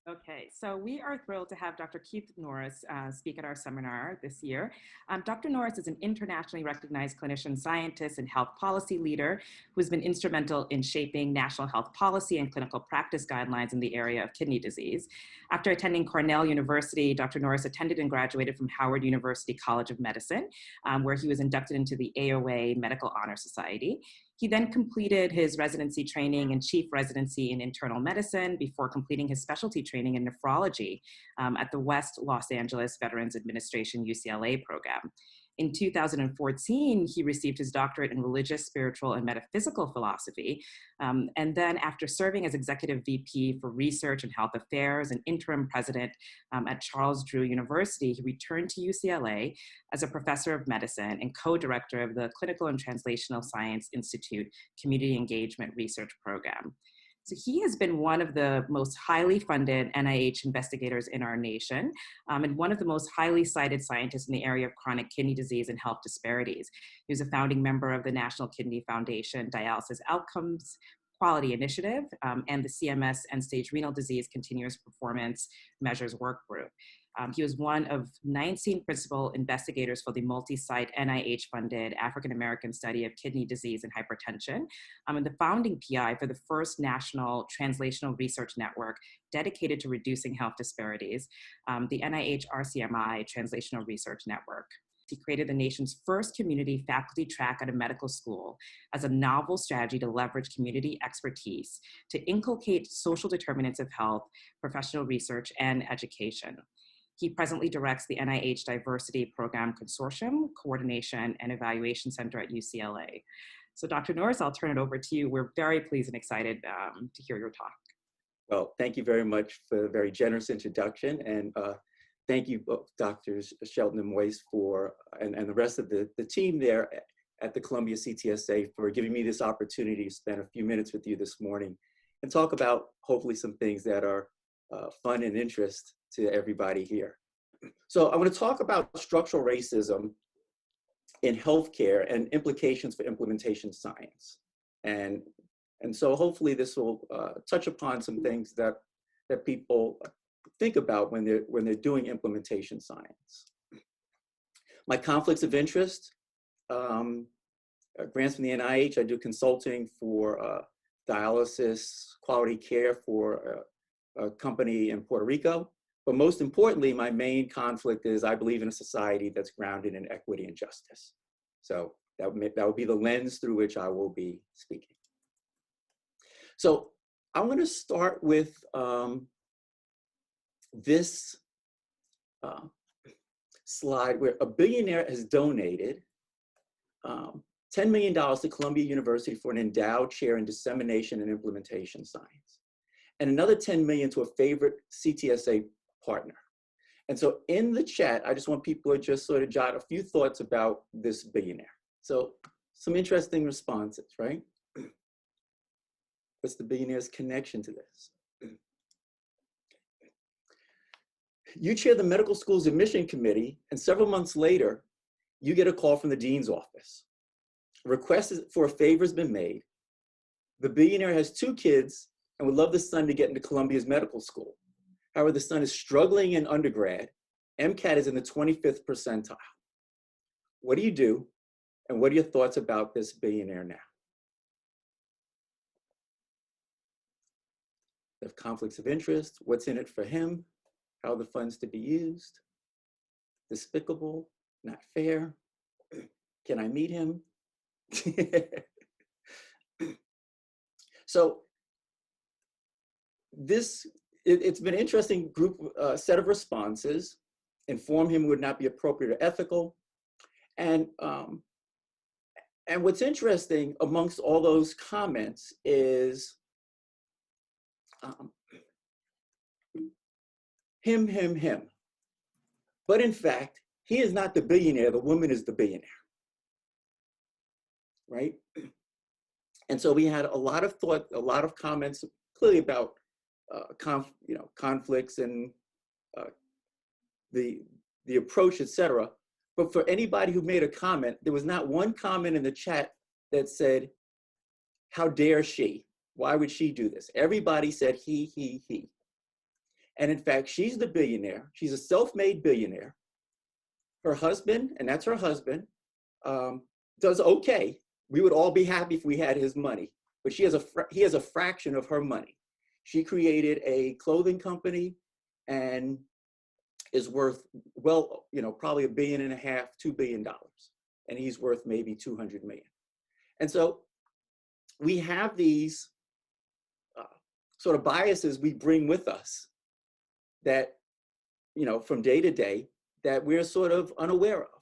Okay, so we are thrilled to have Dr. Keith Norris speak at our seminar this year. Dr. Norris is an internationally recognized clinician, scientist, and health policy leader who's been instrumental in shaping national health policy and clinical practice guidelines in the area of kidney disease. After attending Cornell University, Dr. Norris attended and graduated from Howard University College of Medicine, where he was inducted into the AOA Medical Honor Society. He then completed his residency training and chief residency in internal medicine before completing his specialty training in nephrology at the West Los Angeles Veterans Administration UCLA program. In 2014, he received his doctorate in religious, spiritual, and metaphysical philosophy. And then after serving as executive VP for research and health affairs and interim president at Charles Drew University, he returned to UCLA as a professor of medicine and co-director of the Clinical and Translational Science Institute Community Engagement Research Program. So he has been one of the most highly funded NIH investigators in our nation, and one of the most highly cited scientists in the area of chronic kidney disease and health disparities. He was a founding member of the National Kidney Foundation Dialysis Outcomes Quality Initiative and the CMS End-Stage Renal Disease Continuous Performance Measures Work Group. He was one of 19 principal investigators for the multi-site NIH-funded African-American study of kidney disease and hypertension, and the founding PI for the first national translational research network dedicated to reducing health disparities, the NIH RCMI Translational Research Network. He created the nation's first community faculty track at a medical school as a novel strategy to leverage community expertise to inculcate social determinants of health, professional research, and education. He presently directs the NIH Diversity Program Consortium, Coordination and Evaluation Center at UCLA. So Dr. Norris, I'll turn it over to you. We're very pleased and excited to hear your talk. Well, thank you very much for a very generous introduction. And thank you both Drs. Shelton and Moise and the rest of the team there at the Columbia CTSA for giving me this opportunity to spend a few minutes with you this morning and talk about hopefully some things that are fun and interest to everybody here. So I'm going to talk about structural racism in healthcare and implications for implementation science. And so hopefully this will touch upon some things that people think about when they're doing implementation science. My conflicts of interest, grants from the NIH, I do consulting for dialysis quality care for a company in Puerto Rico. But most importantly, my main conflict is I believe in a society that's grounded in equity and justice. So that would be the lens through which I will be speaking. So I want to start with this slide where a billionaire has donated $10 million to Columbia University for an endowed chair in dissemination and implementation science, and another $10 million to a favorite CTSA partner. And so in the chat, I just want people to just sort of jot a few thoughts about this billionaire. So some interesting responses, right? What's the billionaire's connection to this? You chair the medical school's admission committee, and several months later, you get a call from the dean's office. A request for a favor has been made. The billionaire has 2 kids and would love the son to get into Columbia's medical school. However, the son is struggling in undergrad. MCAT is in the 25th percentile. What do you do? And what are your thoughts about this billionaire now? They have conflicts of interest. What's in it for him? How are the funds to be used? Despicable, not fair. Can I meet him? So it's been an interesting set of responses. Inform him would not be appropriate or ethical. And what's interesting amongst all those comments is him. But in fact, he is not the billionaire, the woman is the billionaire, right? And so we had a lot of thought, a lot of comments clearly about conflicts and the approach, etc. But for anybody who made a comment, there was not one comment in the chat that said, how dare she? Why would she do this? Everybody said he. And in fact, she's the billionaire. She's a self-made billionaire. Her husband, and that's her husband, does okay. We would all be happy if we had his money, but he has a fraction of her money. She created a clothing company and is worth, well, probably $1.5 billion, $2 billion. And he's worth maybe 200 million. And so we have these sort of biases we bring with us that, from day to day, that we're sort of unaware of,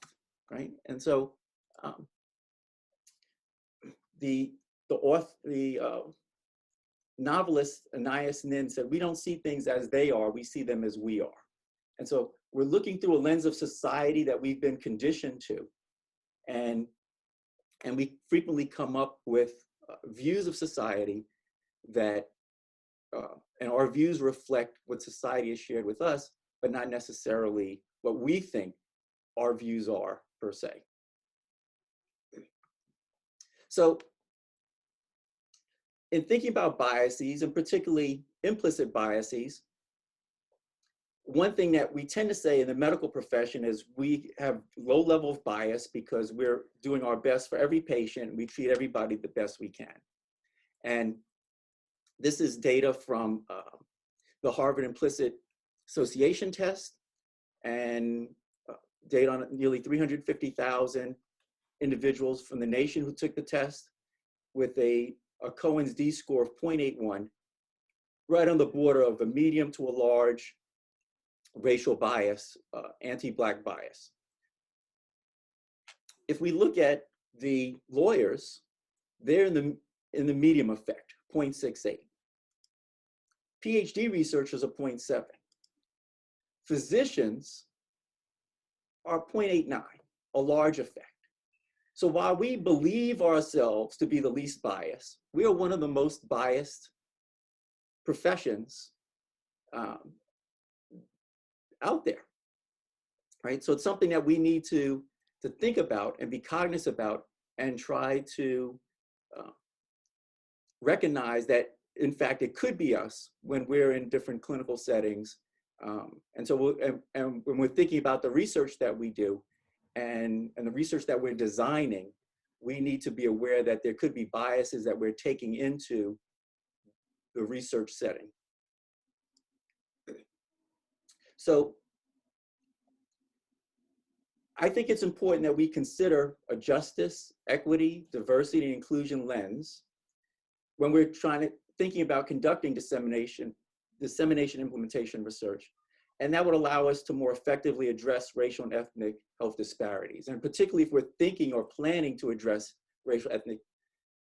right? And so the novelist Anais Nin said, we don't see things as they are, we see them as we are. And so we're looking through a lens of society that we've been conditioned to. And we frequently come up with views of society that, and our views reflect what society has shared with us, but not necessarily what we think our views are per se. So in thinking about biases, and particularly implicit biases, one thing that we tend to say in the medical profession is we have low level of bias because we're doing our best for every patient. We treat everybody the best we can. And this is data from the Harvard Implicit Association test and data on nearly 350,000 individuals from the nation who took the test with a Cohen's D score of 0.81, right on the border of a medium to a large racial bias, anti-Black bias. If we look at the lawyers, they're in the medium effect, 0.68. PhD researchers are 0.7. Physicians are 0.89, a large effect. So while we believe ourselves to be the least biased, we are one of the most biased professions out there, right? So it's something that we need to think about and be cognizant about and try to recognize that, in fact, it could be us when we're in different clinical settings. And so and when we're thinking about the research that we do and the research that we're designing, we need to be aware that there could be biases that we're taking into the research setting. So I think it's important that we consider a justice, equity, diversity, and inclusion lens when we're thinking about conducting dissemination implementation research. And that would allow us to more effectively address racial and ethnic health disparities. And particularly if we're thinking or planning to address racial ethnic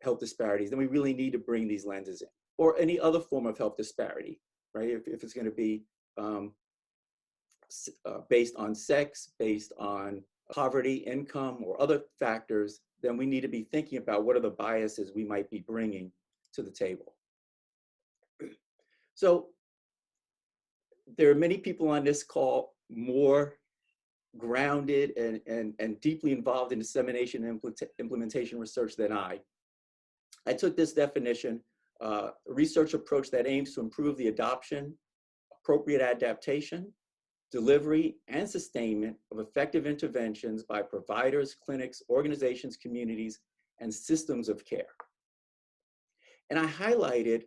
health disparities, then we really need to bring these lenses in, or any other form of health disparity, right? If it's going to be based on sex, based on poverty, income, or other factors, then we need to be thinking about what are the biases we might be bringing to the table. So there are many people on this call more grounded and deeply involved in dissemination and implementation research than I. I took this definition, a research approach that aims to improve the adoption, appropriate adaptation, delivery, and sustainment of effective interventions by providers, clinics, organizations, communities, and systems of care. And I highlighted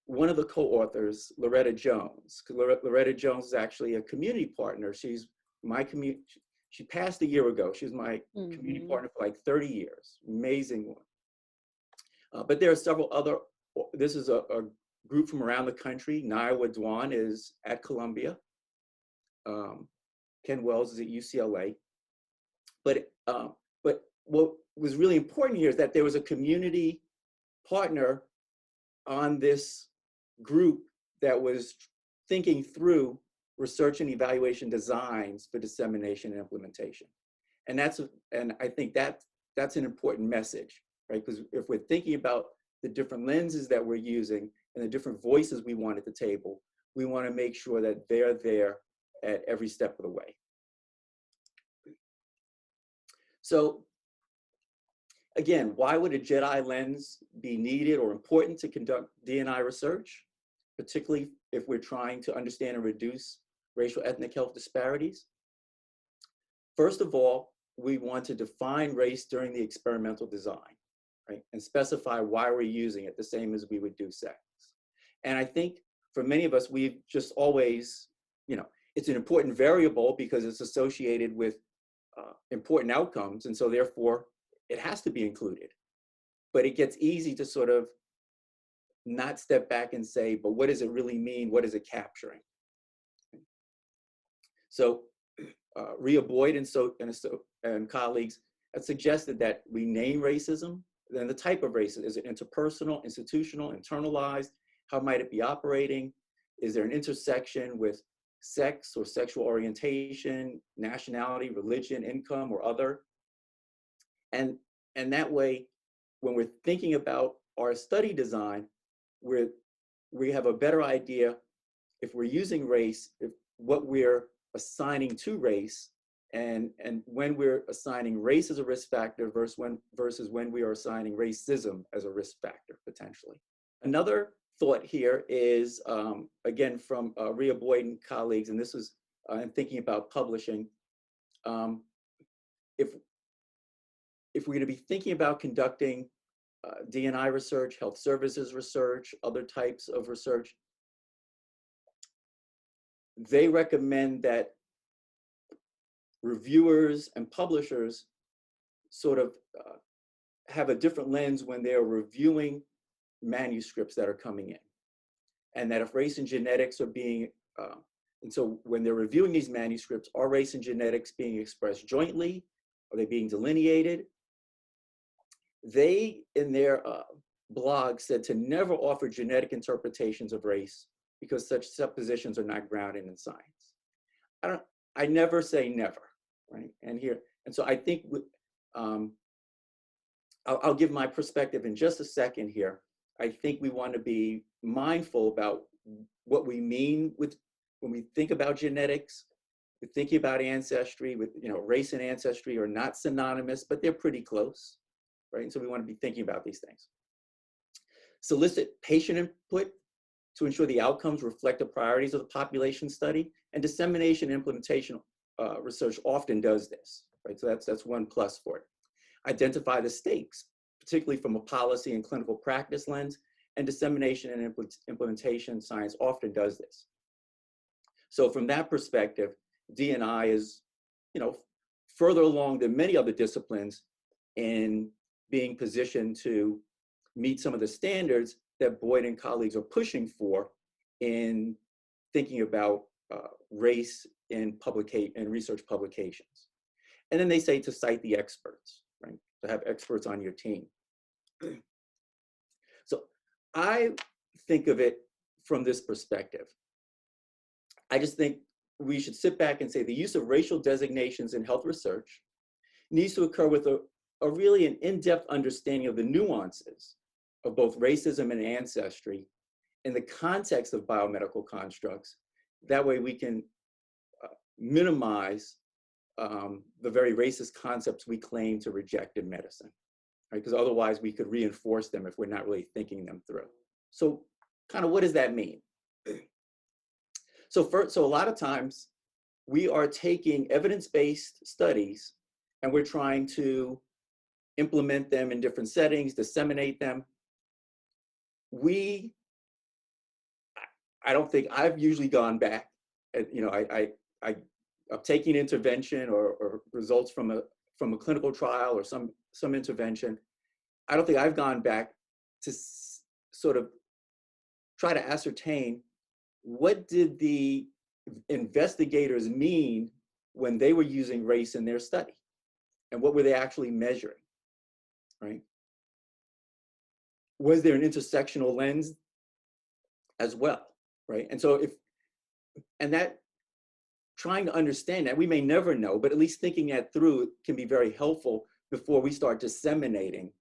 one of the co-authors, Loretta Jones. Loretta Jones is actually a community partner. She's my community. She passed a year ago. She was my community partner for like 30 years. Amazing one. But there are several other. This is a group from around the country. Naiwa Dwan is at Columbia. Ken Wells is at UCLA. But what was really important here is that there was a community partner on this group that was thinking through research and evaluation designs for dissemination and implementation. And I think that's an important message, right? Because if we're thinking about the different lenses that we're using and the different voices we want at the table, we want to make sure that they're there at every step of the way. So again, why would a JEDI lens be needed or important to conduct D&I research, particularly if we're trying to understand and reduce racial ethnic health disparities? First of all, we want to define race during the experimental design, right? And specify why we're using it, the same as we would do sex. And I think for many of us, we've just always, it's an important variable because it's associated with important outcomes. And so therefore, it has to be included. But it gets easy to sort of not step back and say, but what does it really mean? What is it capturing? So Rhea Boyd and colleagues have suggested that we name racism, then the type of racism. Is it interpersonal, institutional, internalized? How might it be operating? Is there an intersection with sex or sexual orientation, nationality, religion, income, or other? And that way, when we're thinking about our study design, we have a better idea if we're using race, what we're assigning to race, and when we're assigning race as a risk factor versus when we are assigning racism as a risk factor, potentially. Another thought here is, again, from Rhea Boyd and colleagues, and this is in thinking about publishing, if we're going to be thinking about conducting D&I research, health services research, other types of research, they recommend that reviewers and publishers sort of have a different lens when they're reviewing manuscripts that are coming in. And that if race and genetics are being, and so when they're reviewing these manuscripts, are race and genetics being expressed jointly? Are they being delineated? They, in their blog, said to never offer genetic interpretations of race because such suppositions are not grounded in science. I never say never, right? And so I think, I'll give my perspective in just a second here. I think we want to be mindful about what we mean when we think about genetics. We're thinking about ancestry, with race and ancestry are not synonymous, but they're pretty close, right? And so we want to be thinking about these things. Solicit patient input to ensure the outcomes reflect the priorities of the population study, and dissemination and implementation research often does this, right? So that's one plus for it. Identify the stakes, particularly from a policy and clinical practice lens, and dissemination and implementation science often does this. So from that perspective, D&I is, further along than many other disciplines in being positioned to meet some of the standards that Boyd and colleagues are pushing for in thinking about race in research publications. And then they say to cite the experts, right? To have experts on your team. So I think of it from this perspective. I just think we should sit back and say the use of racial designations in health research needs to occur with a really an in-depth understanding of the nuances of both racism and ancestry in the context of biomedical constructs. That way we can minimize the very racist concepts we claim to reject in medicine, right? Because otherwise we could reinforce them if we're not really thinking them through. So kind of what does that mean? So a lot of times we are taking evidence-based studies and we're trying to implement them in different settings, disseminate them. I don't think I've usually gone back, I'm taking intervention or results from a clinical trial or some intervention. I don't think I've gone back to sort of try to ascertain what did the investigators mean when they were using race in their study, and what were they actually measuring, right? Was there an intersectional lens as well, right? And so trying to understand that, we may never know, but at least thinking that through can be very helpful before we start disseminating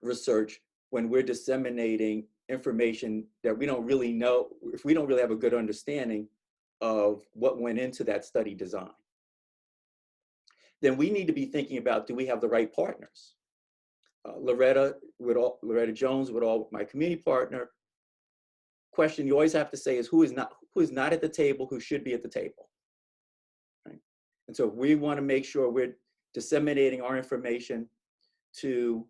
research, when we're disseminating information that we don't really know, if we don't really have a good understanding of what went into that study design. Then we need to be thinking about, do we have the right partners? Loretta Jones, my community partner, question you always have to say is who is not at the table, who should be at the table, right? And so we want to make sure we're disseminating our information to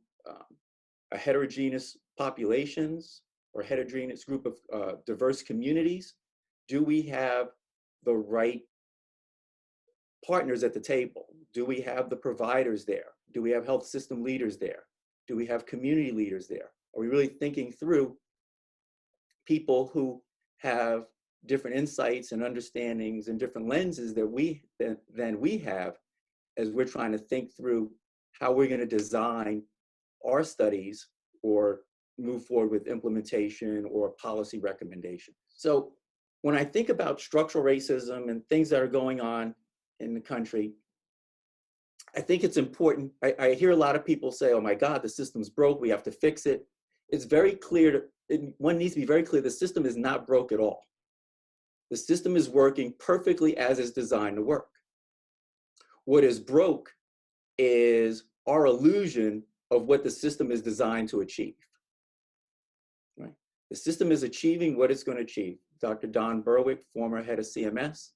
a heterogeneous populations or heterogeneous group of diverse communities. Do we have the right partners at the table? Do we have the providers there? Do we have health system leaders there? Do we have community leaders there? Are we really thinking through people who have different insights and understandings and different lenses that than we have as we're trying to think through how we're going to design our studies or move forward with implementation or policy recommendation. So when I think about structural racism and things that are going on in the country, I think it's important. I hear a lot of people say, oh my God, the system's broke, we have to fix it. It's very clear, one needs to be very clear, the system is not broke at all. The system is working perfectly as it's designed to work. What is broke is our illusion of what the system is designed to achieve. Right? The system is achieving what it's going to achieve. Dr. Don Berwick, former head of CMS.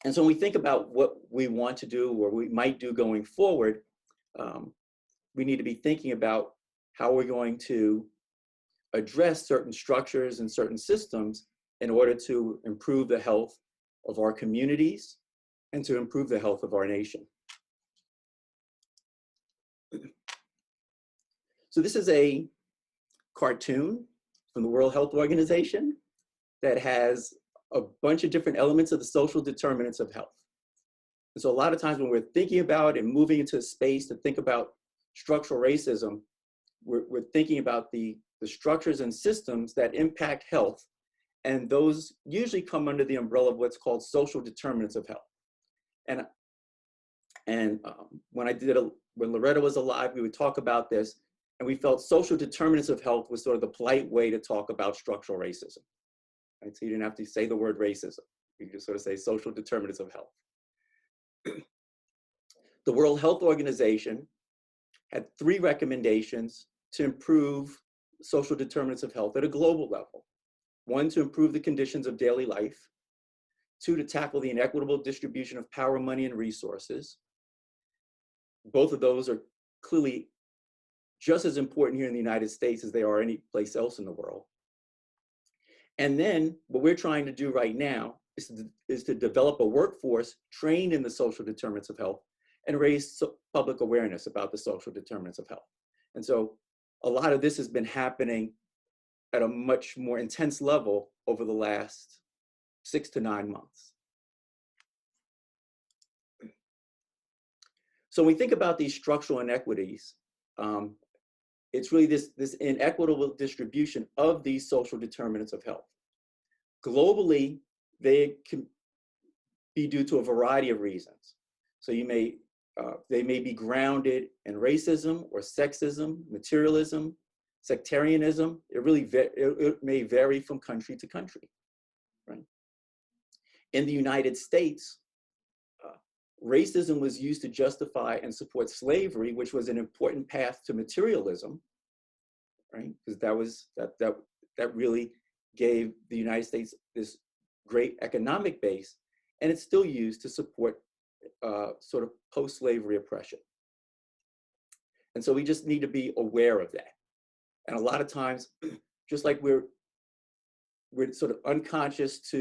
And so when we think about what we want to do or we might do going forward, we need to be thinking about how we're going to address certain structures and certain systems in order to improve the health of our communities and to improve the health of our nation. So this is a cartoon from the World Health Organization that has a bunch of different elements of the social determinants of health. And so a lot of times when we're thinking about and moving into a space to think about structural racism, we're thinking about the structures and systems that impact health, and those usually come under the umbrella of what's called social determinants of health. And when Loretta was alive, we would talk about this, and we felt social determinants of health was sort of the polite way to talk about structural racism. Right? So you didn't have to say the word racism. You could just sort of say social determinants of health. The World Health Organization had 3 recommendations to improve social determinants of health at a global level. 1, to improve the conditions of daily life. 2, to tackle the inequitable distribution of power, money, and resources. Both of those are clearly just as important here in the United States as they are any place else in the world. And then what we're trying to do right now is to develop a workforce trained in the social determinants of health and raise public awareness about the social determinants of health. And so a lot of this has been happening at a much more intense level over the last 6 to 9 months. So when we think about these structural inequities, it's really this inequitable distribution of these social determinants of health. Globally, they can be due to a variety of reasons. So they may be grounded in racism or sexism, materialism, sectarianism. It may vary from country to country, right? In the United States, racism was used to justify and support slavery, which was an important path to materialism, right? Because that really gave the United States this great economic base, and it's still used to support sort of post-slavery oppression. And so we just need to be aware of that. And a lot of times, just like we're sort of unconscious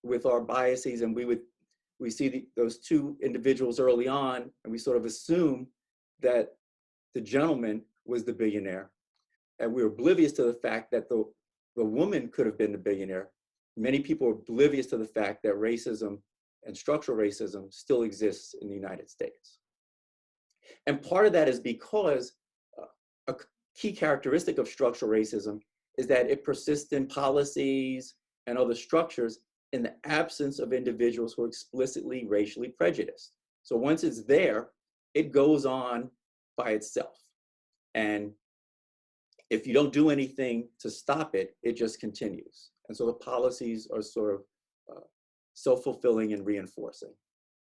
with our biases, and we see those 2 individuals early on, and we sort of assume that the gentleman was the billionaire, and we're oblivious to the fact that the woman could have been the billionaire. Many people are oblivious to the fact that racism and structural racism still exists in the United States. And part of that is because a key characteristic of structural racism is that it persists in policies and other structures in the absence of individuals who are explicitly racially prejudiced. So once it's there, it goes on by itself. And if you don't do anything to stop it, it just continues. And so the policies are sort of self-fulfilling and reinforcing.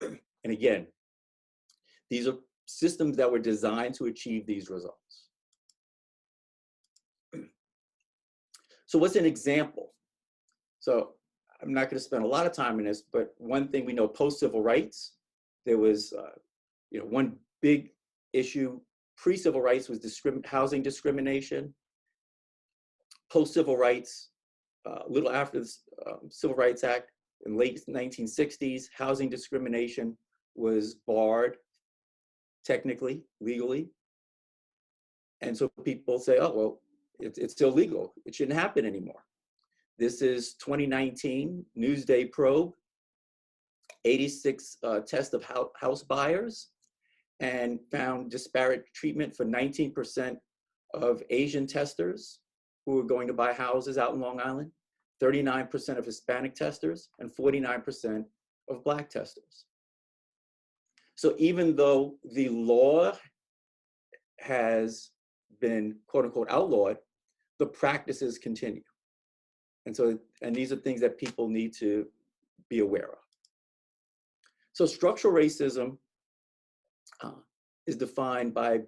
And again, these are systems that were designed to achieve these results. So what's an example? So I'm not going to spend a lot of time in this, but one thing we know post-civil rights, there was one big issue pre-civil rights was housing discrimination. Post-civil rights, a little after the Civil Rights Act in late 1960s, housing discrimination was barred technically, legally. And so people say, oh, well, it's still legal. It shouldn't happen anymore. This is 2019, Newsday probe, 86 test of house buyers, and found disparate treatment for 19% of Asian testers who were going to buy houses out in Long Island, 39% of Hispanic testers, and 49% of Black testers. So even though the law has been quote unquote outlawed, the practices continue. And these are things that people need to be aware of. So structural racism is defined by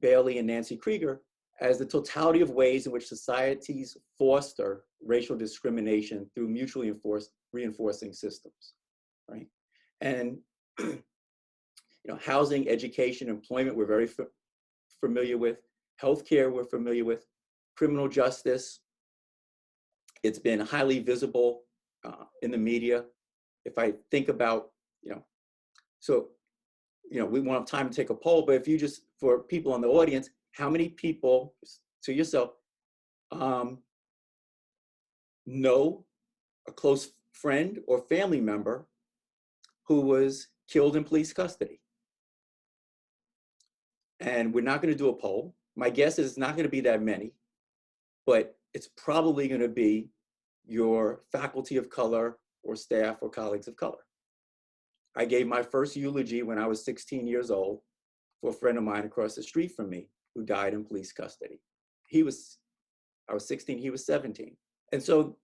Bailey and Nancy Krieger as the totality of ways in which societies foster racial discrimination through mutually reinforcing systems, right? And housing, education, employment, we're very familiar with. Healthcare, we're familiar with. Criminal justice, it's been highly visible in the media. If I think about, we won't have time to take a poll, but if you just, for people in the audience, how many people, to yourself, know a close friend or family member who was killed in police custody? And we're not going to do a poll. My guess is it's not going to be that many, but it's probably going to be your faculty of color or staff or colleagues of color. I gave my first eulogy when I was 16 years old for a friend of mine across the street from me who died in police custody. I was 16, he was 17. And so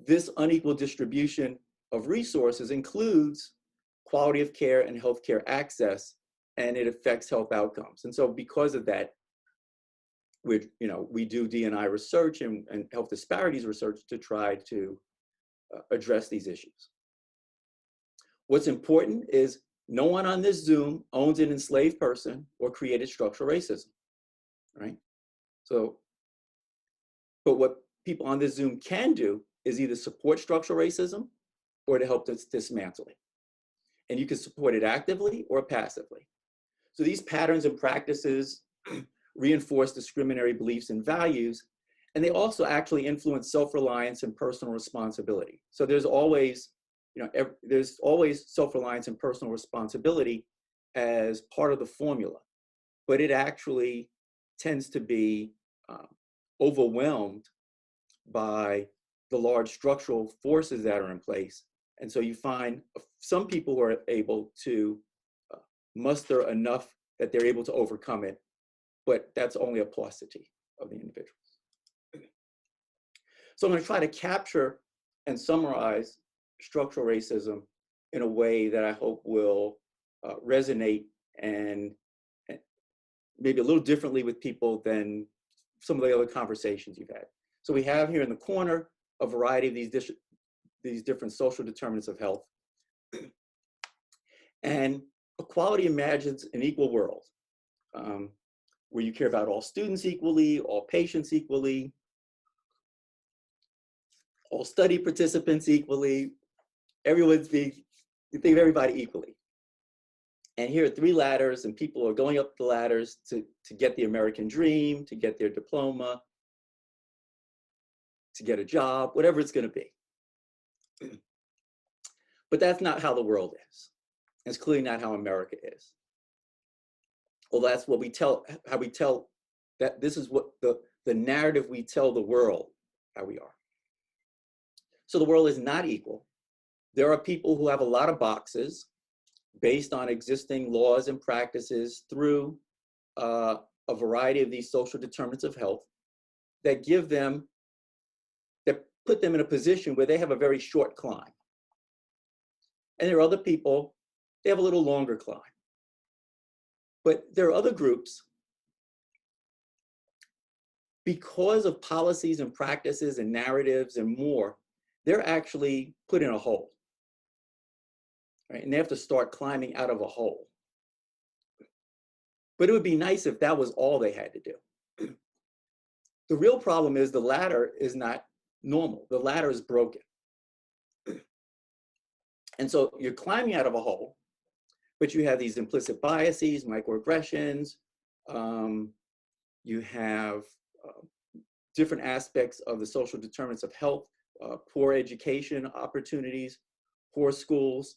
this unequal distribution of resources includes quality of care and healthcare access, and it affects health outcomes. And so because of that, we do D&I research and health disparities research to try to address these issues. What's important is no one on this Zoom owns an enslaved person or created structural racism, right? So, but what people on this Zoom can do is either support structural racism or to help dismantle it. And you can support it actively or passively. So these patterns and practices reinforce discriminatory beliefs and values, and they also actually influence self-reliance and personal responsibility. So there's always, there's always self-reliance and personal responsibility as part of the formula, but it actually tends to be overwhelmed by the large structural forces that are in place. And so you find some people who are able to muster enough that they're able to overcome it, but that's only a paucity of the individuals. So I'm going to try to capture and summarize structural racism in a way that I hope will resonate and maybe a little differently with people than some of the other conversations you've had. So we have here in the corner a variety of these different social determinants of health. And equality imagines an equal world where you care about all students equally, all patients equally, all study participants equally, you think of everybody equally. And here are 3 ladders, and people are going up the ladders to get the American dream, to get their diploma, to get a job, whatever it's going to be. But that's not how the world is. It's clearly not how America is. Well, that's what we tell, how we tell, that this is what the narrative we tell the world how we are. So the world is not equal. There are people who have a lot of boxes based on existing laws and practices through a variety of these social determinants of health that put them in a position where they have a very short climb. And there are other people, they have a little longer climb. But there are other groups because of policies and practices and narratives and more, they're actually put in a hole, right? And they have to start climbing out of a hole. But it would be nice if that was all they had to do. The real problem is the ladder is not normal. The ladder is broken. And so you're climbing out of a hole, but you have these implicit biases, microaggressions. You have different aspects of the social determinants of health, poor education opportunities, poor schools.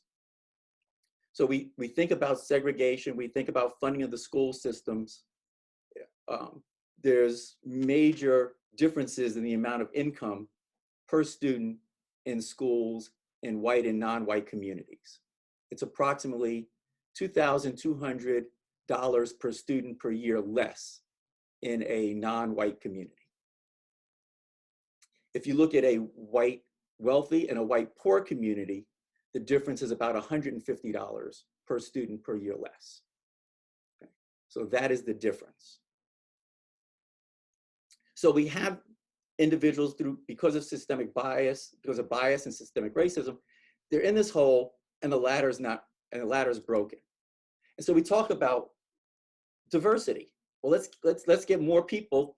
So we think about segregation, we think about funding of the school systems. There's major differences in the amount of income per student in schools in white and non-white communities. It's approximately $2,200 per student per year less in a non-white community. If you look at a white wealthy and a white poor community, the difference is about $150 per student per year less. Okay. So that is the difference. So we have individuals because of systemic bias, because of bias and systemic racism, they're in this hole and the ladder is broken. And so we talk about diversity. Well, let's get more people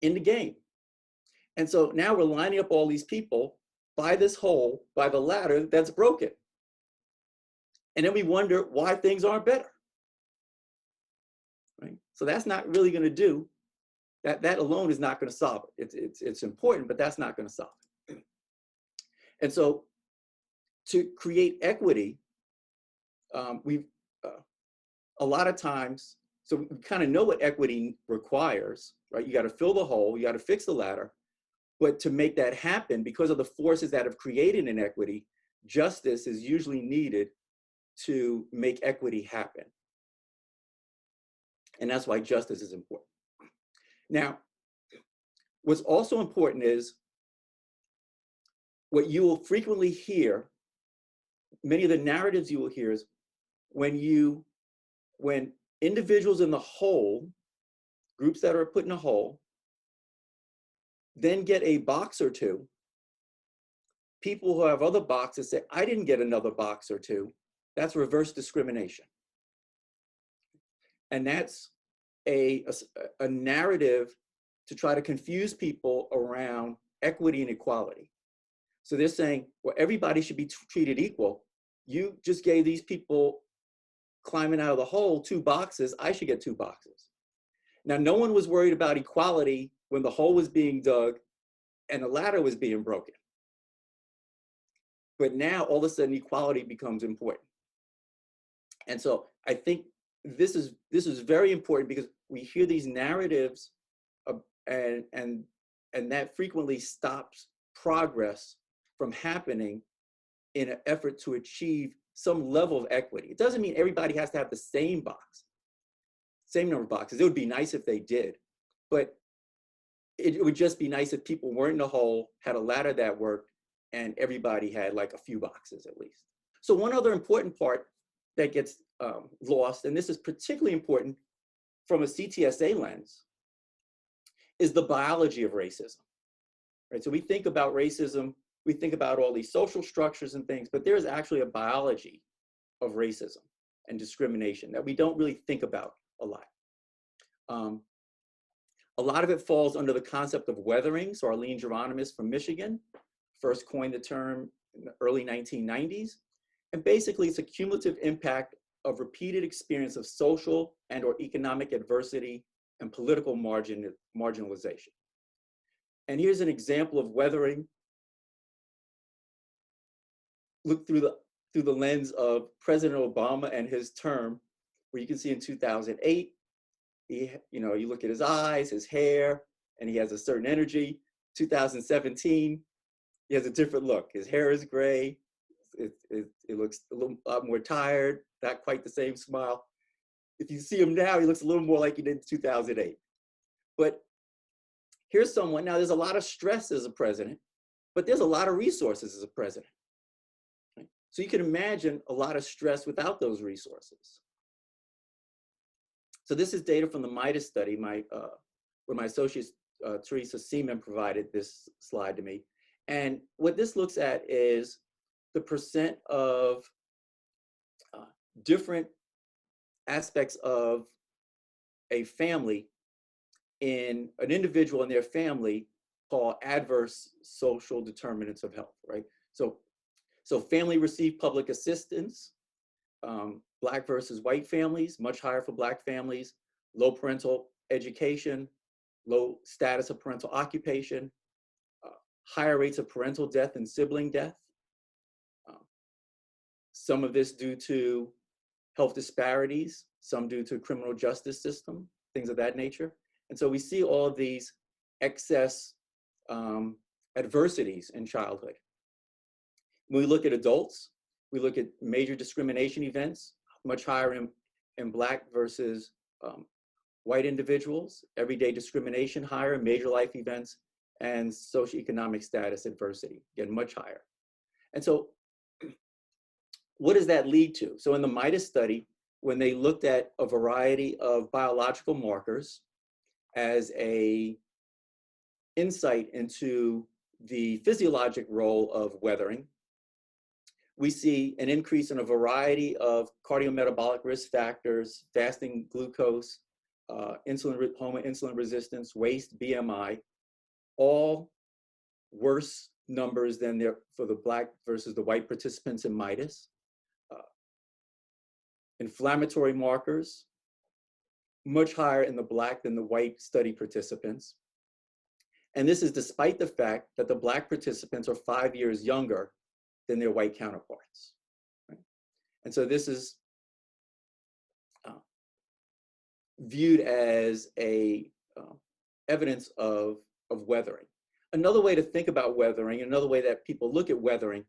in the game. And so now we're lining up all these people by this hole, by the ladder that's broken. And then we wonder why things aren't better. Right? So that's not really going to do, that alone is not going to solve it. It's important, but that's not going to solve it. And so to create equity, a lot of times, so we kind of know what equity requires, right? You got to fill the hole, you got to fix the ladder. But to make that happen, because of the forces that have created inequity, justice is usually needed to make equity happen. And that's why justice is important. Now, what's also important is what you will frequently hear, many of the narratives you will hear is when individuals in the whole, groups that are put in a hole, then get a box or two, people who have other boxes say, I didn't get another box or two. That's reverse discrimination. And that's a narrative to try to confuse people around equity and equality. So they're saying, well, everybody should be treated equal. You just gave these people climbing out of the hole 2 boxes, I should get 2 boxes. Now, no one was worried about equality when the hole was being dug and the ladder was being broken. But now all of a sudden equality becomes important. And so I think this is very important because we hear these narratives and that frequently stops progress from happening in an effort to achieve some level of equity. It doesn't mean everybody has to have the same box, same number of boxes. It would be nice if they did, but it would just be nice if people weren't in a hole, had a ladder that worked, and everybody had like a few boxes at least. So one other important part that gets lost, and this is particularly important from a CTSA lens, is the biology of racism, right? So we think about racism, we think about all these social structures and things, but there's actually a biology of racism and discrimination that we don't really think about a lot. A lot of it falls under the concept of weathering. So Arlene Geronimus from Michigan first coined the term in the early 1990s. And basically it's a cumulative impact of repeated experience of social and or economic adversity and political marginalization. And here's an example of weathering. Look through the lens of President Obama and his term, where you can see in 2008, you look at his eyes, his hair, and he has a certain energy. 2017, he has a different look. His hair is gray. It looks a lot more tired, not quite the same smile. If you see him now, he looks a little more like he did in 2008. But here's someone, now there's a lot of stress as a president, but there's a lot of resources as a president. Right? So you can imagine a lot of stress without those resources. So this is data from the MIDAS study, where my associates Teresa Seaman provided this slide to me. And what this looks at is the percent of different aspects of a family in an individual and their family called adverse social determinants of health, right? So family receive public assistance, Black versus white families, much higher for Black families, low parental education, low status of parental occupation, higher rates of parental death and sibling death. Some of this due to health disparities, some due to criminal justice system, things of that nature. And so we see all of these excess adversities in childhood. When we look at adults, we look at major discrimination events, much higher in Black versus white individuals, everyday discrimination higher, major life events, and socioeconomic status adversity, again, much higher. And so what does that lead to? So in the MIDAS study, when they looked at a variety of biological markers as a insight into the physiologic role of weathering, we see an increase in a variety of cardiometabolic risk factors, fasting glucose, home insulin resistance, waist, BMI, all worse numbers than for the Black versus the white participants in MIDAS. Inflammatory markers, much higher in the Black than the white study participants. And this is despite the fact that the Black participants are 5 years younger than their white counterparts. Right? And so this is viewed as evidence of weathering. Another way to think about weathering, another way that people look at weathering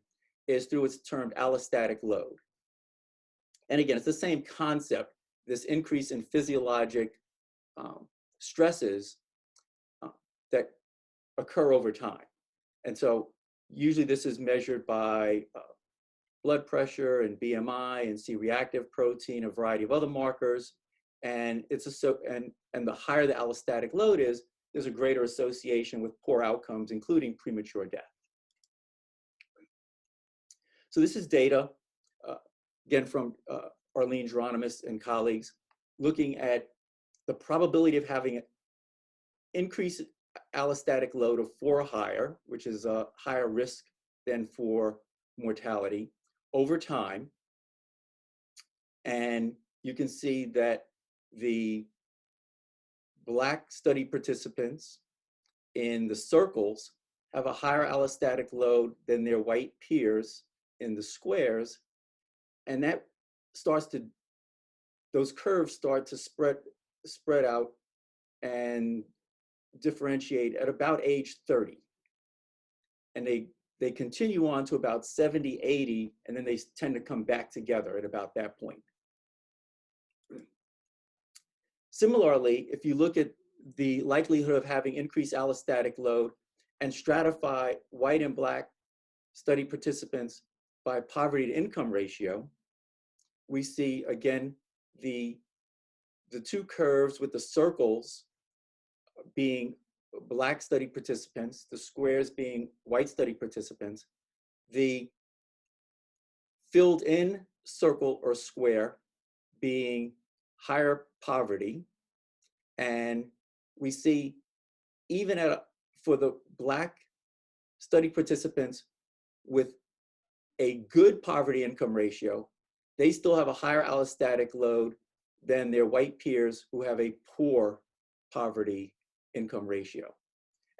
is through its termed allostatic load. And again, it's the same concept, this increase in physiologic stresses that occur over time. And so usually this is measured by blood pressure and BMI and C-reactive protein, a variety of other markers. And and the higher the allostatic load is, there's a greater association with poor outcomes, including premature death. So this is data, again, from Arlene Geronimus and colleagues, looking at the probability of having an increased allostatic load of 4 or higher, which is a higher risk than for mortality, over time. And you can see that the Black study participants in the circles have a higher allostatic load than their white peers in the squares. And that those curves start to spread out and differentiate at about age 30. And they continue on to about 70, 80, and then they tend to come back together at about that point. Similarly, if you look at the likelihood of having increased allostatic load and stratify white and Black study participants by poverty to income ratio, we see, again, the two curves with the circles being Black study participants, the squares being white study participants, the filled in circle or square being higher poverty. And we see even for the Black study participants with a good poverty income ratio, they still have a higher allostatic load than their white peers who have a poor poverty income ratio.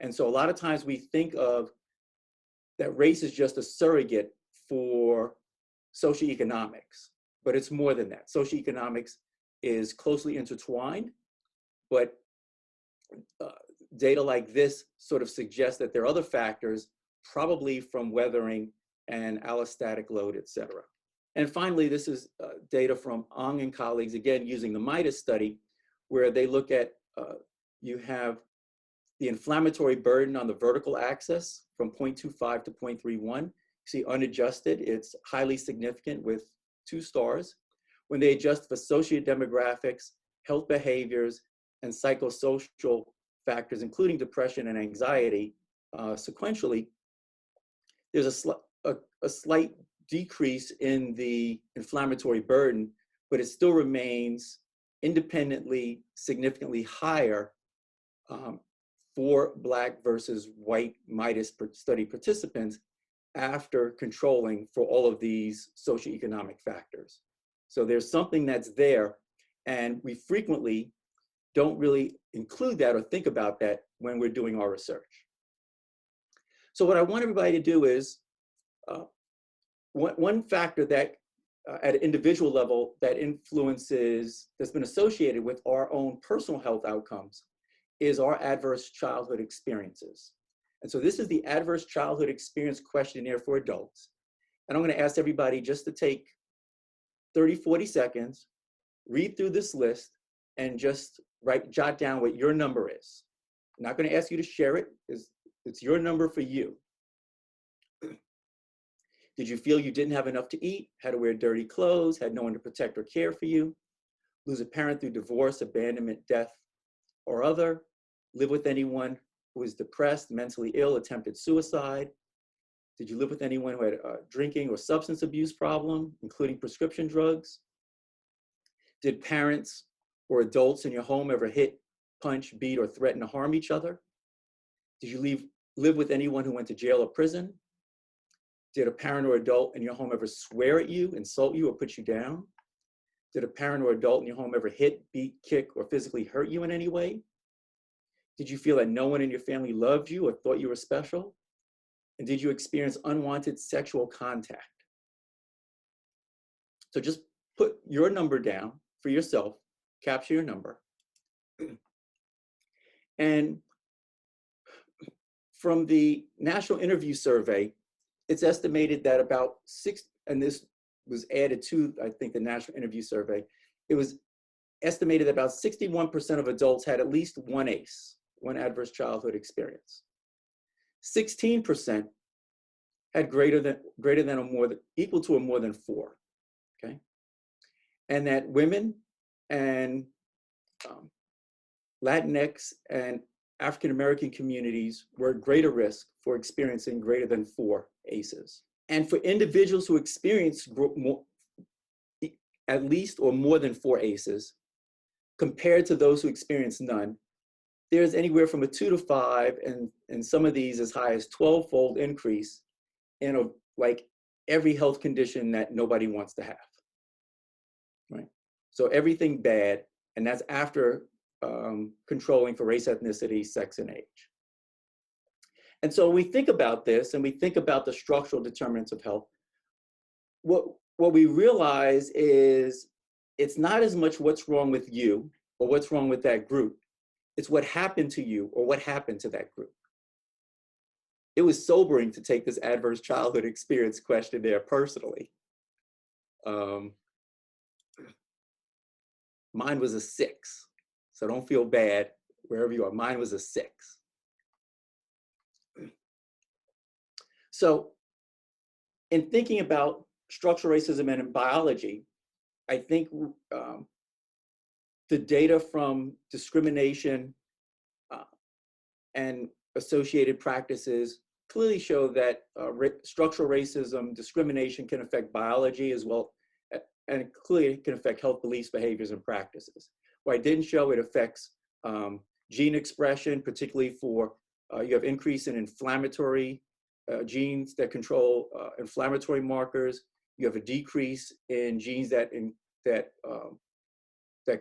And so a lot of times we think of that race is just a surrogate for socioeconomics, but it's more than that. Socioeconomics is closely intertwined, but data like this sort of suggests that there are other factors, probably from weathering and allostatic load, et cetera. And finally, this is data from Ong and colleagues, again, using the MIDAS study, where they look at, you have the inflammatory burden on the vertical axis from 0.25 to 0.31. You see unadjusted, it's highly significant with 2 stars. When they adjust for sociodemographics, health behaviors, and psychosocial factors, including depression and anxiety, sequentially, there's a slight decrease in the inflammatory burden, but it still remains independently significantly higher for Black versus white MIDAS study participants after controlling for all of these socioeconomic factors. So there's something that's there, and we frequently don't really include that or think about that when we're doing our research. So what I want everybody to do is, one factor that at an individual level that influences, that's been associated with our own personal health outcomes, is our adverse childhood experiences. And so this is the Adverse Childhood Experience Questionnaire for adults. And I'm going to ask everybody just to take 30, 40 seconds, read through this list, and just jot down what your number is. I'm not going to ask you to share it. It's your number for you. Did you feel you didn't have enough to eat, had to wear dirty clothes, had no one to protect or care for you, lose a parent through divorce, abandonment, death, or other, live with anyone who was depressed, mentally ill, attempted suicide? Did you live with anyone who had a drinking or substance abuse problem, including prescription drugs? Did parents or adults in your home ever hit, punch, beat, or threaten to harm each other? Did you live with anyone who went to jail or prison? Did a parent or adult in your home ever swear at you, insult you, or put you down? Did a parent or adult in your home ever hit, beat, kick, or physically hurt you in any way? Did you feel that no one in your family loved you or thought you were special? And did you experience unwanted sexual contact? So just put your number down for yourself, capture your number. And from the National Interview Survey, it's estimated that about and this was added to, I think, the National Interview Survey, it was estimated that about 61% of adults had at least one ACE, one adverse childhood experience. 16% had greater than or more than, equal to or more than 4, okay? And that women and Latinx and African-American communities were at greater risk for experiencing greater than 4 ACEs. And for individuals who experience at least or more than 4 ACEs, compared to those who experience none, there's anywhere from a 2 to 5, and some of these as high as 12-fold increase in like every health condition that nobody wants to have, right? So everything bad, and that's after controlling for race, ethnicity, sex, and age. And so when we think about this, and we think about the structural determinants of health, what we realize is it's not as much what's wrong with you or what's wrong with that group. It's what happened to you or what happened to that group. It was sobering to take this adverse childhood experience questionnaire personally. Mine was a 6. So don't feel bad wherever you are. Mine was a 6. So in thinking about structural racism and in biology, I think the data from discrimination and associated practices clearly show that structural racism, discrimination can affect biology as well, and clearly can affect health beliefs, behaviors, and practices. What I didn't show, it affects gene expression, particularly for, you have increase in inflammatory genes that control inflammatory markers. You have a decrease in genes that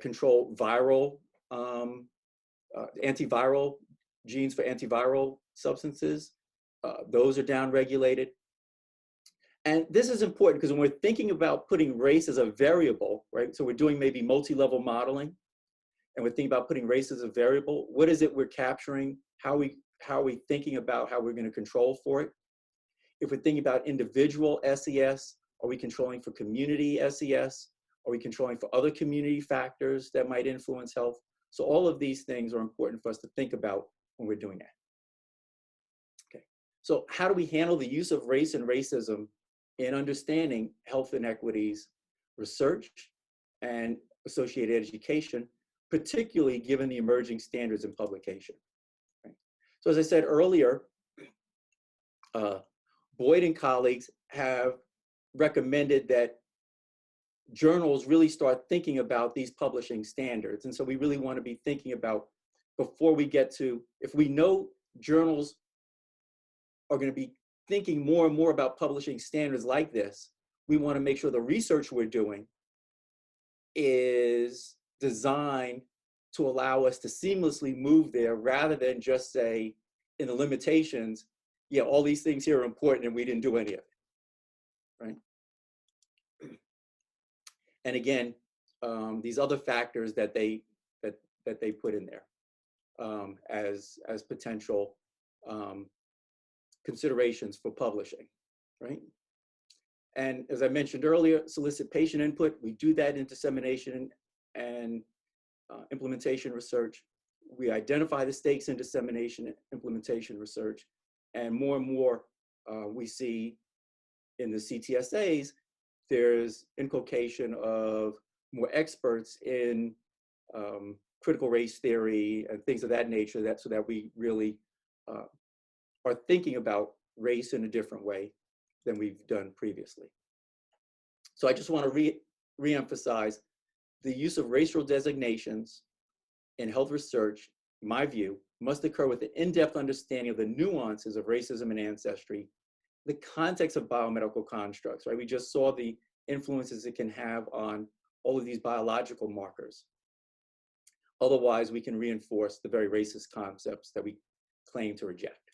control viral, antiviral genes for antiviral substances. Those are downregulated. And this is important because when we're thinking about putting race as a variable, right? So we're doing maybe multi-level modeling, and we're thinking about putting race as a variable. What is it we're capturing? How are we thinking about how we're going to control for it? If we're thinking about individual SES, are we controlling for community SES? Are we controlling for other community factors that might influence health? So all of these things are important for us to think about when we're doing that. Okay, so how do we handle the use of race and racism in understanding health inequities, research, and associated education, particularly given the emerging standards in publication? So as I said earlier, Boyd and colleagues have recommended that journals really start thinking about these publishing standards. And so we really want to be thinking about, before we get to, if we know journals are going to be thinking more and more about publishing standards like this, we want to make sure the research we're doing is designed to allow us to seamlessly move there, rather than just say in the limitations, yeah, all these things here are important and we didn't do any of it, right? And again, these other factors that they put in there as potential considerations for publishing, right? And as I mentioned earlier, solicit patient input. We do that in dissemination and implementation research. We identify the stakes in dissemination and implementation research. And more we see in the CTSAs, there's inculcation of more experts in critical race theory and things of that nature, so that we really are thinking about race in a different way than we've done previously. So I just want to re-emphasize the use of racial designations in health research, in my view, must occur with an in-depth understanding of the nuances of racism and ancestry, the context of biomedical constructs, right? We just saw the influences it can have on all of these biological markers. Otherwise, we can reinforce the very racist concepts that we claim to reject.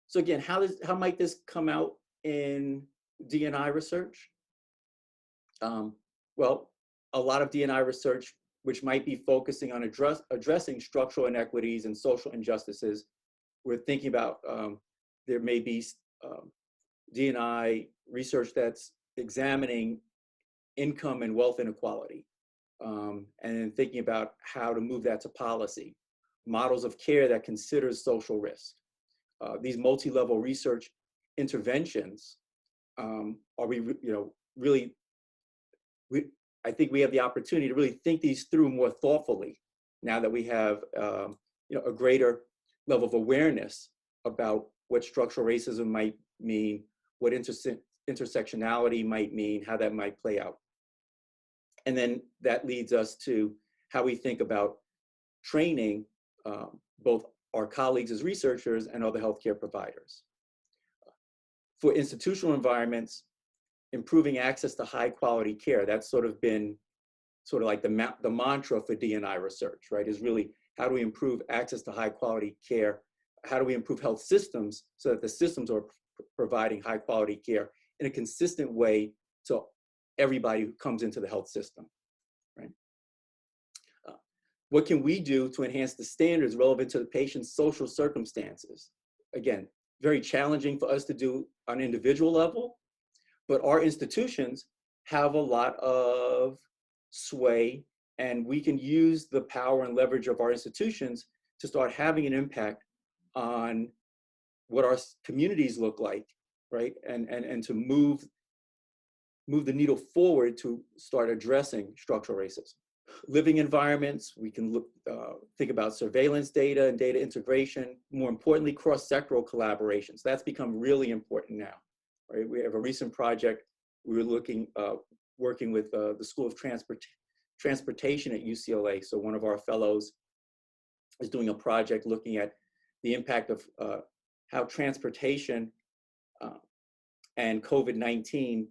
So again, how might this come out in D&I research? Well, a lot of D&I research, which might be focusing on addressing structural inequities and social injustices, we're thinking about there may be D&I research that's examining income and wealth inequality, and thinking about how to move that to policy, models of care that considers social risk. These multi-level research interventions, are we, really, I think we have the opportunity to really think these through more thoughtfully now that we have, a greater level of awareness about what structural racism might mean, what intersectionality might mean, how that might play out. And then that leads us to how we think about training both our colleagues as researchers and other healthcare providers. For institutional environments, improving access to high quality care, that's sort of been like the mantra for D&I research, right? Is really, how do we improve access to high quality care? How do we improve health systems so that the systems are providing high quality care in a consistent way to everybody who comes into the health system, right? What can we do to enhance the standards relevant to the patient's social circumstances? Again, very challenging for us to do on an individual level, but our institutions have a lot of sway, and we can use the power and leverage of our institutions to start having an impact on what our communities look like, right? And to move the needle forward to start addressing structural racism. Living environments, we can think about surveillance data and data integration. More importantly, cross-sectoral collaboration. So that's become really important now, right? We have a recent project. We were working with the School of Transportation at UCLA. So one of our fellows is doing a project looking at the impact of how transportation and COVID-19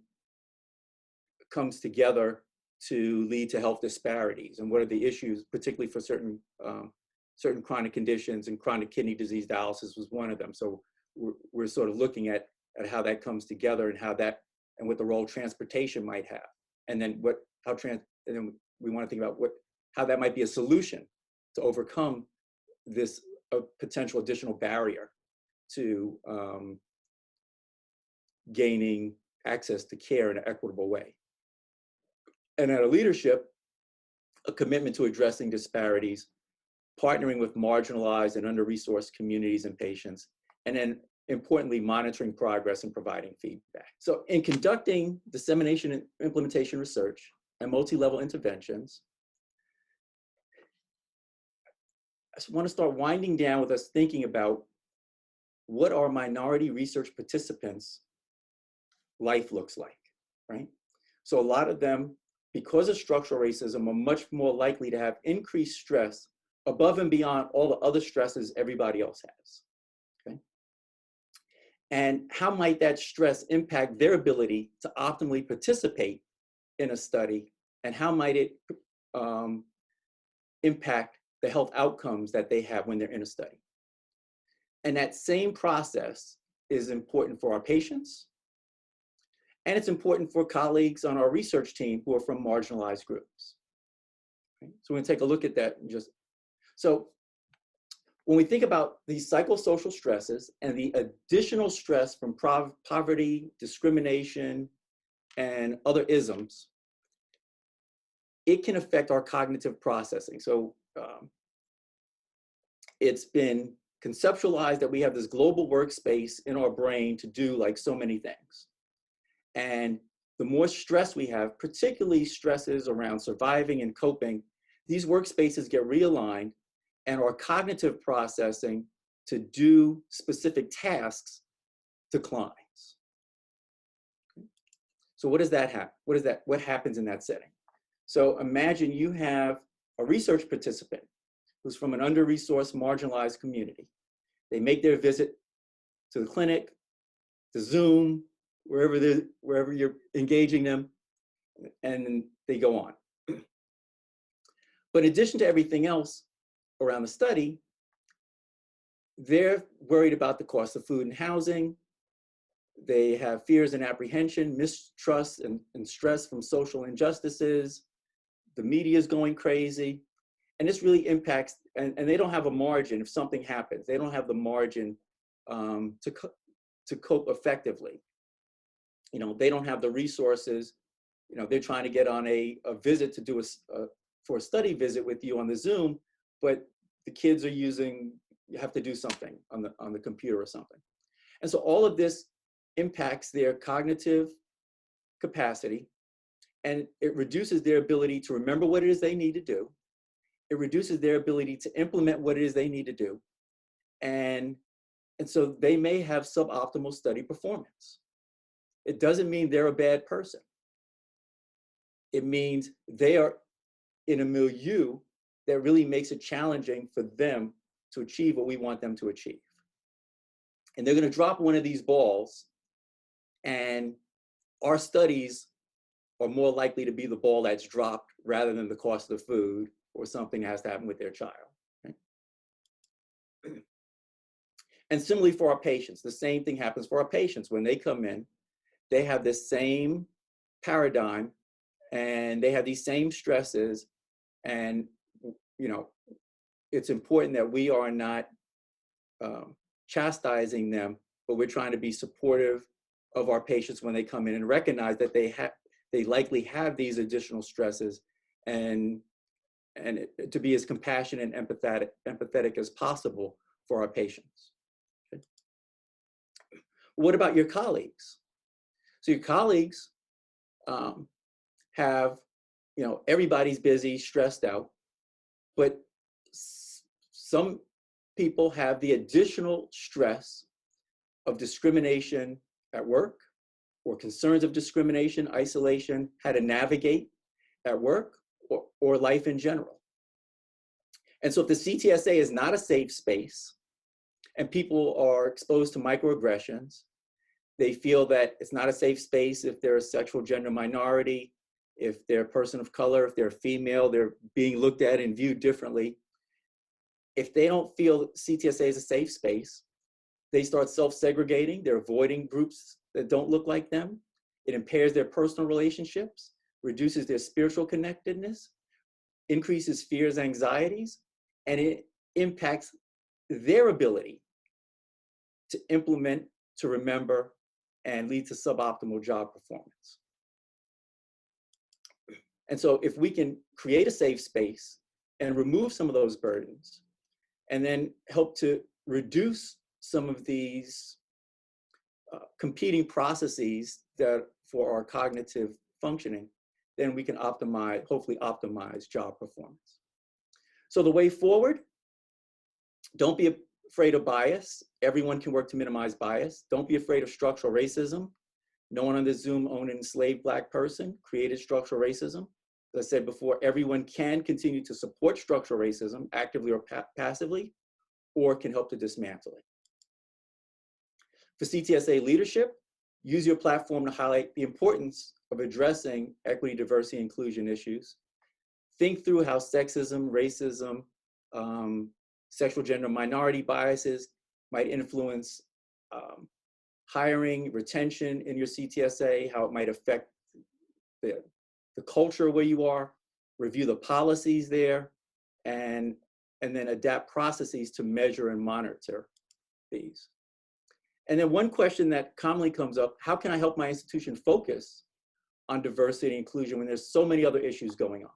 comes together to lead to health disparities, and what are the issues, particularly for certain chronic conditions, and chronic kidney disease dialysis was one of them. So we're sort of looking at how that comes together, and and what the role transportation might have, and then and then we want to think about how that might be a solution to overcome this potential additional barrier to gaining access to care in an equitable way. And at a leadership, a commitment to addressing disparities, partnering with marginalized and under-resourced communities and patients, and then importantly, monitoring progress and providing feedback. So in conducting dissemination and implementation research and multi-level interventions, want to start winding down with us thinking about what our minority research participants' life looks like, right? So a lot of them, because of structural racism, are much more likely to have increased stress above and beyond all the other stresses everybody else has, okay? And how might that stress impact their ability to optimally participate in a study, and how might it impact the health outcomes that they have when they're in a study? And that same process is important for our patients, and it's important for colleagues on our research team who are from marginalized groups. Okay? So we're gonna take a look at that in just, so when we think about these psychosocial stresses and the additional stress from poverty, discrimination, and other isms, it can affect our cognitive processing. So it's been conceptualized that we have this global workspace in our brain to do like so many things. And the more stress we have, particularly stresses around surviving and coping, these workspaces get realigned and our cognitive processing to do specific tasks declines. So what does that happen? What happens in that setting? So imagine you have a research participant who's from an under-resourced, marginalized community. They make their visit to the clinic, to Zoom, wherever you're engaging them, and then they go on. But in addition to everything else around the study, they're worried about the cost of food and housing. They have fears and apprehension, mistrust and stress from social injustices. The media is going crazy. And this really impacts, and they don't have a margin if something happens. They don't have the margin to cope effectively. You know, they don't have the resources. You know, they're trying to get on a visit to do for a study visit with you on the Zoom, but the kids are you have to do something on the computer or something. And so all of this impacts their cognitive capacity, and it reduces their ability to remember what it is they need to do. It reduces their ability to implement what it is they need to do. And so they may have suboptimal study performance. It doesn't mean they're a bad person. It means they are in a milieu that really makes it challenging for them to achieve what we want them to achieve. And they're going to drop one of these balls, and our studies are more likely to be the ball that's dropped rather than the cost of the food or something that has to happen with their child. Right? And similarly for our patients, the same thing happens for our patients. When they come in, they have this same paradigm and they have these same stresses. And, you know, it's important that we are not chastising them, but we're trying to be supportive of our patients when they come in and recognize that they likely have these additional stresses, and to be as compassionate and empathetic as possible for our patients. Okay. What about your colleagues? So your colleagues have, you know, everybody's busy, stressed out, but some people have the additional stress of discrimination at work, or concerns of discrimination, isolation, how to navigate at work, or life in general. And so if the CTSA is not a safe space and people are exposed to microaggressions, they feel that it's not a safe space if they're a sexual gender minority, if they're a person of color, if they're female, they're being looked at and viewed differently. If they don't feel CTSA is a safe space, they start self-segregating, they're avoiding groups that don't look like them. It impairs their personal relationships, reduces their spiritual connectedness, increases fears, anxieties, and it impacts their ability to implement, to remember, and lead to suboptimal job performance. And so if we can create a safe space and remove some of those burdens, and then help to reduce some of these competing processes that for our cognitive functioning, then we can hopefully optimize job performance. So the way forward Don't be afraid of bias. Everyone can work to minimize bias. Don't be afraid of structural racism. No one on this Zoom owned an enslaved Black person created structural racism. As I said before, everyone can continue to support structural racism actively or passively, or can help to dismantle it. For CTSA leadership, use your platform to highlight the importance of addressing equity, diversity, inclusion issues. Think through how sexism, racism, sexual gender minority biases might influence hiring, retention in your CTSA, how it might affect the culture where you are, review the policies there, and then adapt processes to measure and monitor these. And then one question that commonly comes up, how can I help my institution focus on diversity and inclusion when there's so many other issues going on?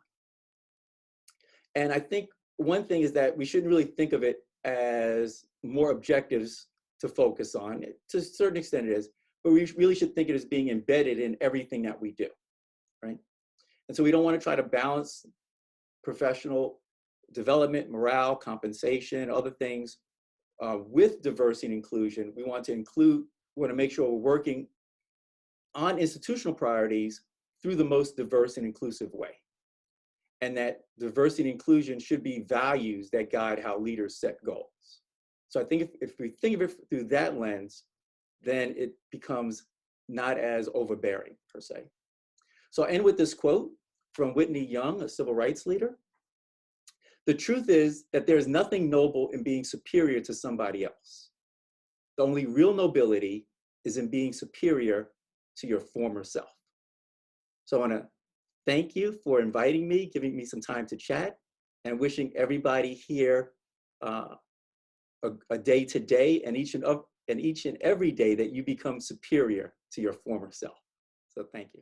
And I think one thing is that we shouldn't really think of it as more objectives to focus on. To a certain extent it is, but we really should think of it as being embedded in everything that we do, right? And so we don't want to try to balance professional development, morale, compensation, other things with diversity and inclusion. We want to make sure we're working on institutional priorities through the most diverse and inclusive way. And that diversity and inclusion should be values that guide how leaders set goals. So I think if we think of it through that lens, then it becomes not as overbearing per se. So I'll end with this quote from Whitney Young, a civil rights leader. The truth is that there is nothing noble in being superior to somebody else. The only real nobility is in being superior to your former self. So I want to thank you for inviting me, giving me some time to chat, and wishing everybody here a day today and each and every day that you become superior to your former self. So thank you.